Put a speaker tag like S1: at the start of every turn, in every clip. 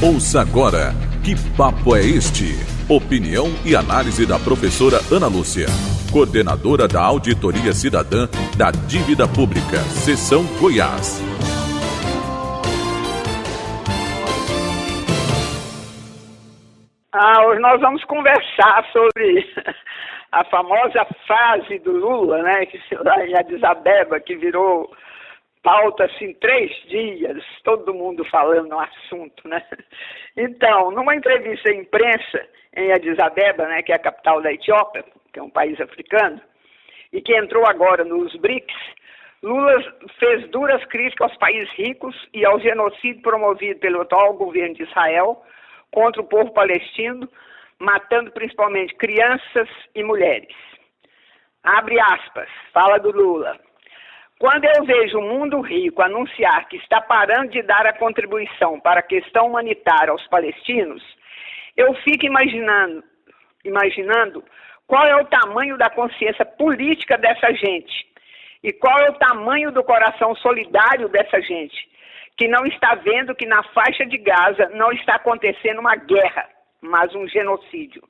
S1: Ouça agora Que Papo é Este? Opinião e análise da professora Ana Lúcia, coordenadora da Auditoria Cidadã da Dívida Pública, Seção Goiás.
S2: Hoje nós vamos conversar sobre a famosa frase do Lula, né, em Addis Abeba, que virou pauta assim 3 dias, todo mundo falando no assunto, né? Então, numa entrevista à imprensa em Addis Abeba, né, que é a capital da Etiópia, que é um país africano, e que entrou agora nos BRICS, Lula fez duras críticas aos países ricos e ao genocídio promovido pelo atual governo de Israel contra o povo palestino, matando principalmente crianças e mulheres. Abre aspas, fala do Lula. Quando eu vejo o mundo rico anunciar que está parando de dar a contribuição para a questão humanitária aos palestinos, eu fico imaginando qual é o tamanho da consciência política dessa gente e qual é o tamanho do coração solidário dessa gente, que não está vendo que na faixa de Gaza não está acontecendo uma guerra, mas um genocídio.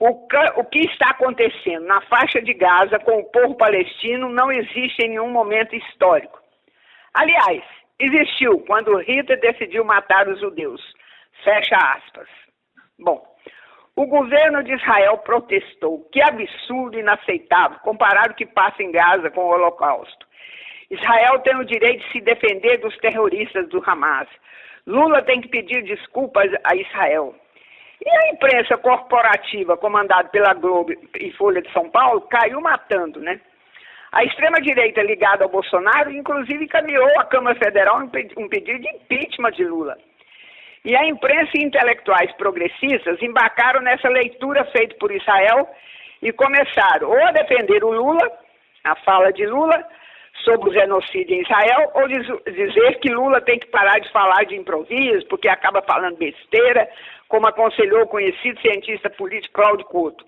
S2: O que está acontecendo na faixa de Gaza com o povo palestino não existe em nenhum momento histórico. Aliás, existiu quando Hitler decidiu matar os judeus. Fecha aspas. Bom, o governo de Israel protestou. Que absurdo e inaceitável comparar o que passa em Gaza com o Holocausto. Israel tem o direito de se defender dos terroristas do Hamas. Lula tem que pedir desculpas a Israel. E a imprensa corporativa, comandada pela Globo e Folha de São Paulo, caiu matando, né? A extrema-direita ligada ao Bolsonaro, inclusive, encaminhou à Câmara Federal um pedido de impeachment de Lula. E a imprensa e intelectuais progressistas embarcaram nessa leitura feita por Israel e começaram ou a defender o Lula, a fala de Lula, sobre o genocídio em Israel, ou dizer que Lula tem que parar de falar de improviso, porque acaba falando besteira, como aconselhou o conhecido cientista político Cláudio Couto.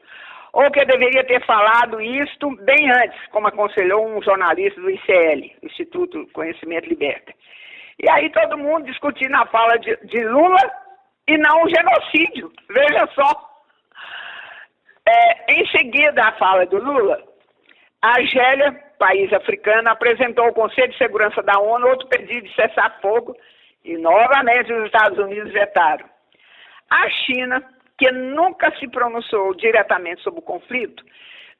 S2: Ou que deveria ter falado isto bem antes, como aconselhou um jornalista do ICL, Instituto Conhecimento Liberta. E aí todo mundo discutindo a fala de Lula e não o genocídio. Veja só. Em seguida à fala do Lula, a Argélia, país africano, apresentou ao Conselho de Segurança da ONU outro pedido de cessar-fogo e novamente os Estados Unidos vetaram. A China, que nunca se pronunciou diretamente sobre o conflito,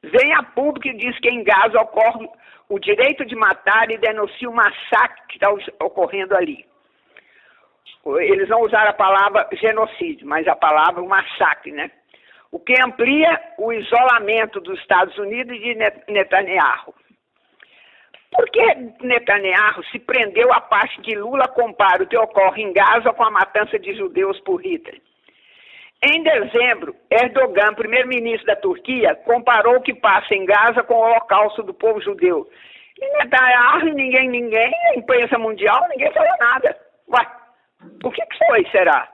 S2: vem a público e diz que em Gaza ocorre o direito de matar e denuncia o massacre que está ocorrendo ali. Eles não usaram a palavra genocídio, mas a palavra massacre, né? O que amplia o isolamento dos Estados Unidos e de Netanyahu. Por que Netanyahu se prendeu à parte que Lula compara o que ocorre em Gaza com a matança de judeus por Hitler? Em dezembro, Erdogan, primeiro-ministro da Turquia, comparou o que passa em Gaza com o holocausto do povo judeu. E Netanyahu, ninguém, a imprensa mundial, ninguém falou nada. Ué, o que foi, será?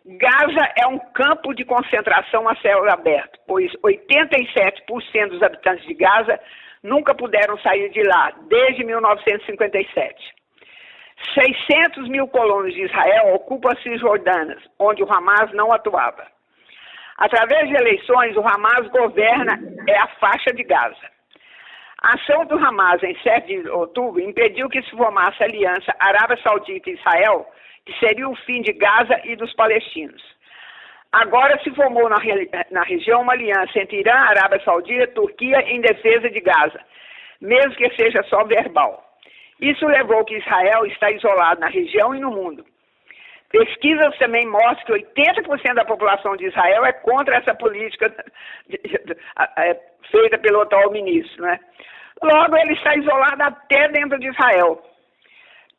S2: Gaza é um campo de concentração a céu aberto, pois 87% dos habitantes de Gaza nunca puderam sair de lá, desde 1957. 600 mil colonos de Israel ocupam as Cisjordanas, onde o Hamas não atuava. Através de eleições, o Hamas governa a faixa de Gaza. A ação do Hamas em 7 de outubro impediu que se formasse a aliança Arábia Saudita e Israel, que seria o fim de Gaza e dos palestinos. Agora se formou na região uma aliança entre Irã, Arábia Saudita e Turquia em defesa de Gaza, mesmo que seja só verbal. Isso levou que Israel está isolado na região e no mundo. Pesquisas também mostram que 80% da população de Israel é contra essa política feita pelo atual ministro, né? Logo, ele está isolado até dentro de Israel.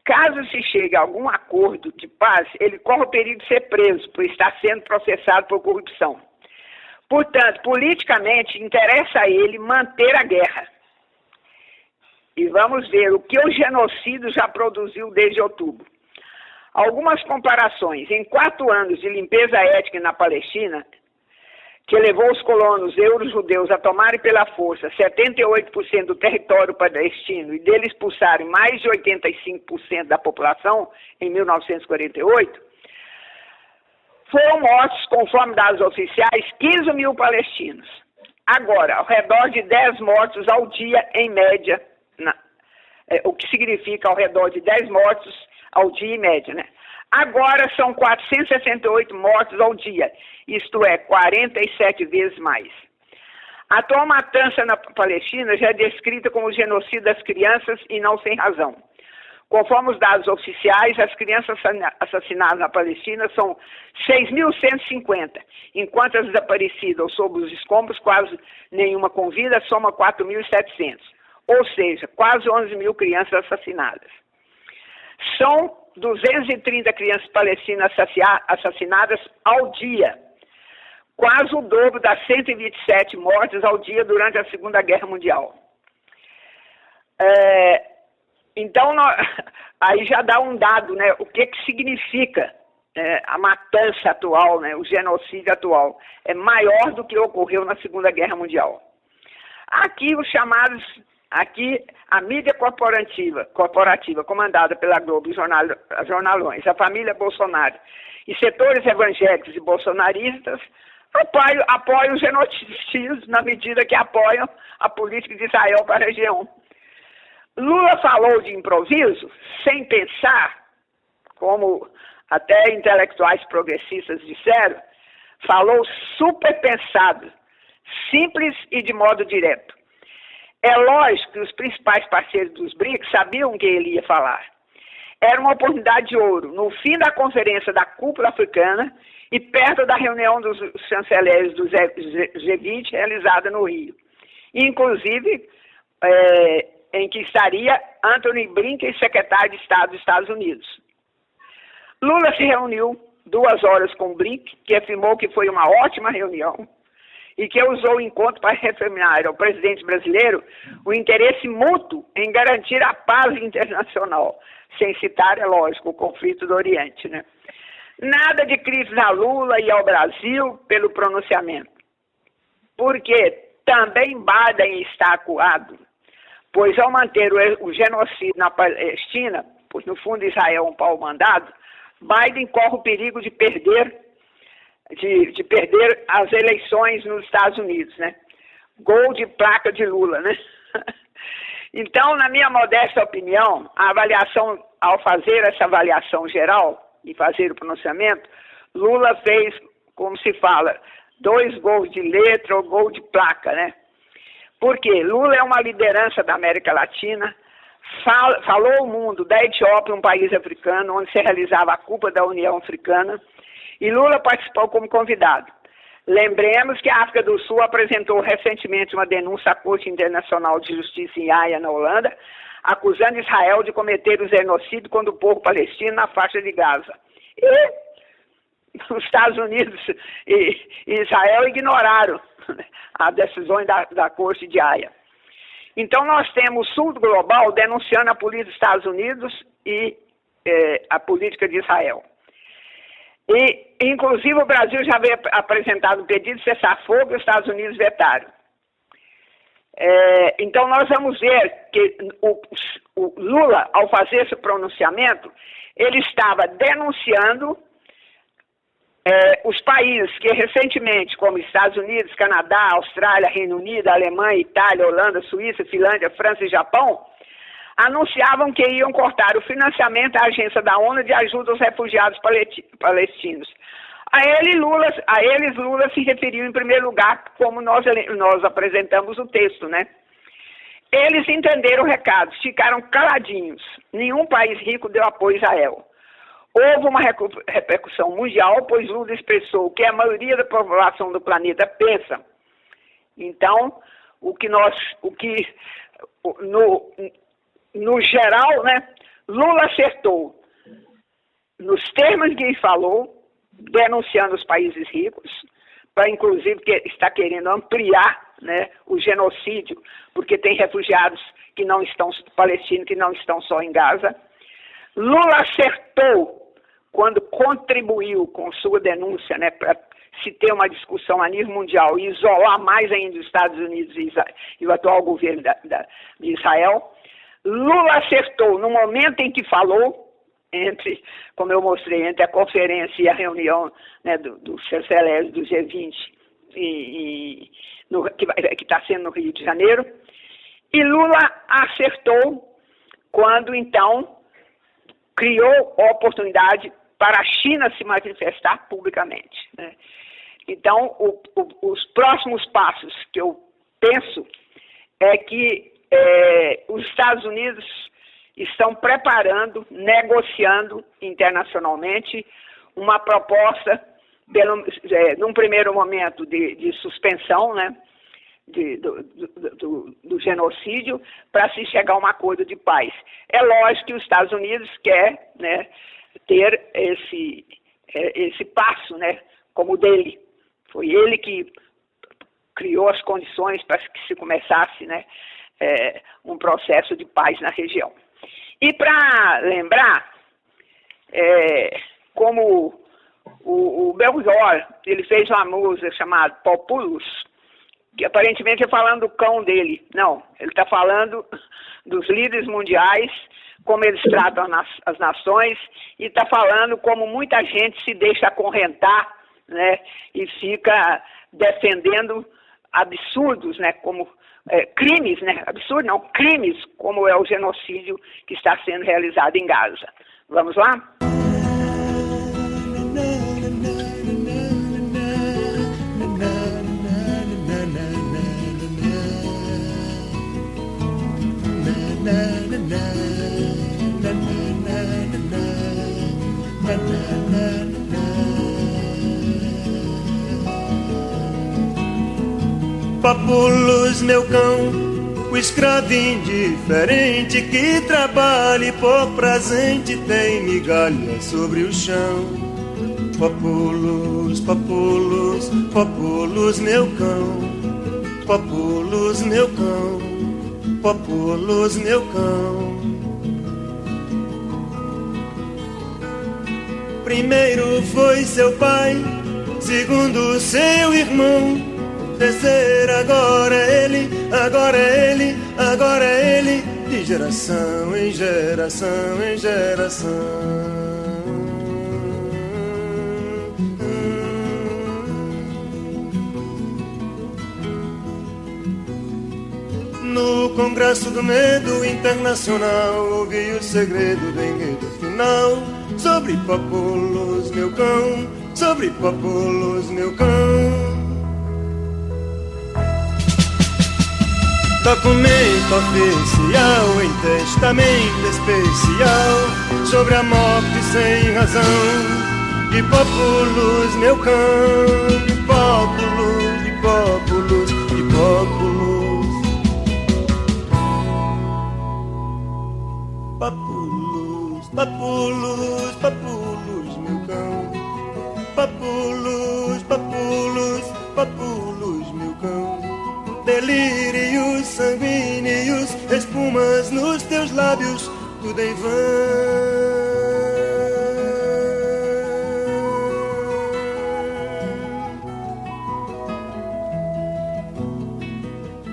S2: Caso se chegue a algum acordo de paz, ele corre o perigo de ser preso, por estar sendo processado por corrupção. Portanto, politicamente, interessa a ele manter a guerra. E vamos ver o que o genocídio já produziu desde outubro. Algumas comparações. Em 4 anos de limpeza étnica na Palestina, que levou os colonos euro-judeus a tomarem pela força 78% do território palestino e dele expulsarem mais de 85% da população em 1948, foram mortos, conforme dados oficiais, 15 mil palestinos. Agora, ao redor de 10 mortos ao dia, em média, o que significa ao redor de 10 mortos ao dia, em média, né? Agora são 468 mortos ao dia, isto é, 47 vezes mais. A atual matança na Palestina já é descrita como genocídio das crianças e não sem razão. Conforme os dados oficiais, as crianças assassinadas na Palestina são 6.150, enquanto as desaparecidas ou sob os escombros, quase nenhuma com vida, soma 4.700, ou seja, quase 11 mil crianças assassinadas. São 230 crianças palestinas assassinadas ao dia, quase o dobro das 127 mortes ao dia durante a Segunda Guerra Mundial. Então, aí já dá um dado, né, o que significa a matança atual, né, o genocídio atual. É maior do que ocorreu na Segunda Guerra Mundial. Aqui os chamados, a mídia corporativa comandada pela Globo e jornalões, a família Bolsonaro e setores evangélicos e bolsonaristas apoiam os genocidas na medida que apoiam a política de Israel para a região. Lula falou de improviso, sem pensar, como até intelectuais progressistas disseram, falou super pensado, simples e de modo direto. É lógico que os principais parceiros dos BRICS sabiam o que ele ia falar. Era uma oportunidade de ouro, no fim da conferência da cúpula africana e perto da reunião dos chanceleres do G20 realizada no Rio. Inclusive, em que estaria Antony Blinken, secretário de Estado dos Estados Unidos. Lula se reuniu 2 horas com Blinken, que afirmou que foi uma ótima reunião e que usou o encontro para reafirmar ao presidente brasileiro o interesse mútuo em garantir a paz internacional, sem citar, é lógico, o conflito do Oriente, né? Nada de críticas a Lula e ao Brasil pelo pronunciamento, porque também Biden está acuado, pois ao manter o genocídio na Palestina, pois no fundo Israel é um pau-mandado, Biden corre o perigo de perder as eleições nos Estados Unidos, né? Gol de placa de Lula, né? Então, na minha modesta opinião, ao fazer essa avaliação geral e fazer o pronunciamento, Lula fez, como se fala, 2 gols de letra ou gol de placa, né? Porque Lula é uma liderança da América Latina, falou ao mundo da Etiópia, um país africano, onde se realizava a Cúpula da União Africana, e Lula participou como convidado. Lembremos que a África do Sul apresentou recentemente uma denúncia à Corte Internacional de Justiça em Haia, na Holanda, acusando Israel de cometer o genocídio contra o povo palestino na faixa de Gaza. E os Estados Unidos e Israel ignoraram as decisões da Corte de Haia. Então, nós temos o Sul global denunciando a política dos Estados Unidos e a política de Israel. E, inclusive, o Brasil já veio apresentado um pedido de cessar-fogo e os Estados Unidos vetaram. Então, nós vamos ver que o Lula, ao fazer esse pronunciamento, ele estava denunciando os países que recentemente, como Estados Unidos, Canadá, Austrália, Reino Unido, Alemanha, Itália, Holanda, Suíça, Finlândia, França e Japão, anunciavam que iam cortar o financiamento à agência da ONU de ajuda aos refugiados palestinos. A eles Lula se referiu em primeiro lugar, como nós apresentamos o texto, né? Eles entenderam o recado, ficaram caladinhos. Nenhum país rico deu apoio a Israel. Houve uma repercussão mundial, pois Lula expressou o que a maioria da população do planeta pensa. Então, no geral, né, Lula acertou nos termos que ele falou, denunciando os países ricos, para inclusive que está querendo ampliar, né, o genocídio, porque tem refugiados palestinos que não estão só em Gaza. Lula acertou quando contribuiu com sua denúncia, né, para se ter uma discussão a nível mundial e isolar mais ainda os Estados Unidos e o atual governo de Israel. Lula acertou no momento em que falou, como eu mostrei, entre a conferência e a reunião, né, dos chanceleres do G20, que está sendo no Rio de Janeiro. E Lula acertou quando, então, criou a oportunidade para a China se manifestar publicamente, né? Então, os próximos passos que eu penso é que os Estados Unidos estão preparando, negociando internacionalmente uma proposta, num primeiro momento, de suspensão, né, do genocídio, para se chegar a um acordo de paz. É lógico que os Estados Unidos quer, né, ter esse passo, né, como dele. Foi ele que criou as condições para que se começasse, né, um processo de paz na região. E para lembrar, como o Belchior, ele fez uma música chamada Populus, que aparentemente é falando do cão dele. Não, ele está falando dos líderes mundiais, como eles tratam as nações, e está falando como muita gente se deixa acorrentar, né, e fica defendendo absurdos, né, como crimes, né, absurdo não, crimes, como é o genocídio que está sendo realizado em Gaza. Vamos lá?
S3: Populus, meu cão, o escravo indiferente que trabalha e por presente tem migalha sobre o chão. Populus, Populus, Populus, meu cão, Populus, meu cão, Populus, meu cão. Primeiro foi seu pai, segundo seu irmão. Terceiro agora é ele, agora é ele, agora é ele, de geração em geração em geração. No Congresso do Medo Internacional ouvi o segredo do enredo final sobre Populus, meu cão, sobre Populus, meu cão. Documento oficial em testamento especial sobre a morte sem razão de Populus, meu cão, de Populus, de Populus, de Populus. Populus, Populus, Populus, meu cão, Populus, Populus, Populus, meu cão. Delírios sanguíneos, espumas nos teus lábios, tudo em vão.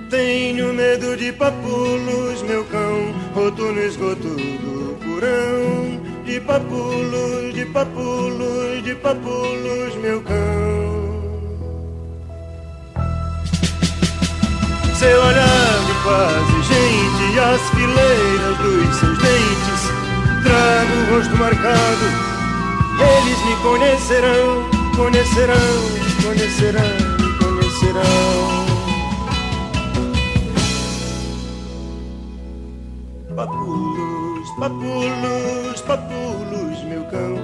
S3: Tenho medo de Populus, meu cão, roto no esgoto do porão. De Populus, de Populus, de Populus, meu cão. Seu olhar de quase gente, as fileiras dos seus dentes, trago o rosto marcado, eles me conhecerão, conhecerão, conhecerão, conhecerão. Populus, Populus, Populus, meu cão,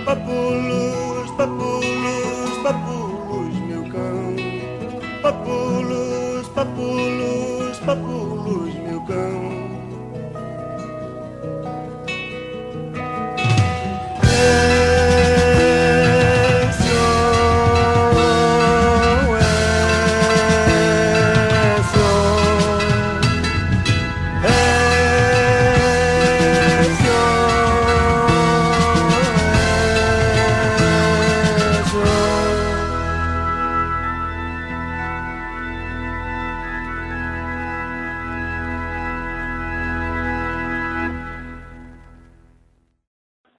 S3: Populus, Populus, Populus, meu cão, Populus.